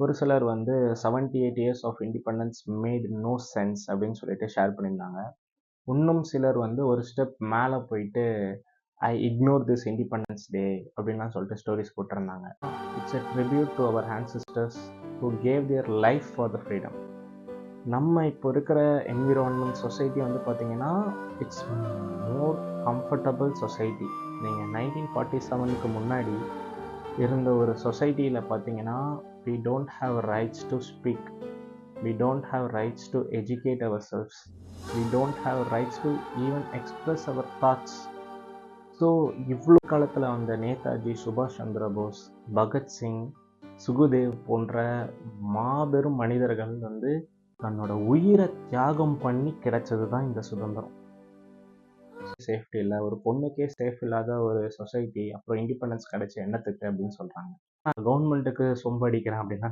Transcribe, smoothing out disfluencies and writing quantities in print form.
ஒரு சிலர் வந்து 78 years of independence made no sense அப்படின்னு சொல்லிட்டு ஷேர் பண்ணியிருந்தாங்க. இன்னும் சிலர் வந்து ஒரு ஸ்டெப் மேலே போயிட்டு ஐ இக்னோர் திஸ் இண்டிபெண்டன்ஸ் டே அப்படின்லாம் சொல்லிட்டு ஸ்டோரிஸ் போட்டிருந்தாங்க. It's a tribute to our ancestors who gave their life for the freedom. நம்ம இப்போ இருக்கிற என்விரான்மெண்ட் சொசைட்டி வந்து பார்த்தீங்கன்னா இட்ஸ் மோர் கம்ஃபர்டபுள் சொசைட்டி. நீங்கள் 1947க்கு முன்னாடி இருந்த ஒரு சொசைட்டியில் பார்த்தீங்கன்னா we don't have rights to speak, we don't have rights to educate ourselves, we don't have rights to even express our thoughts. So இவ்வளோ காலத்தில் வந்த நேதாஜி, சுபாஷ் சந்திர போஸ், பகத்சிங், சுகுதேவ் போன்ற மாபெரும் மனிதர்கள் வந்து தன்னோட உயிரை தியாகம் பண்ணி கிடைச்சது தான் இந்த சுதந்திரம். சேஃப்டி இல்லை, ஒரு பொண்ணுக்கே சேஃப் இல்லாத ஒரு சொசைட்டி அப்புறம் இண்டிபெண்டன்ஸ் கிடைச்ச எண்ணத்துக்கு அப்படின்னு சொல்கிறாங்க. கவர்மெண்ட்டுக்கு சொம்பு அடிக்கிறேன் அப்படின்னா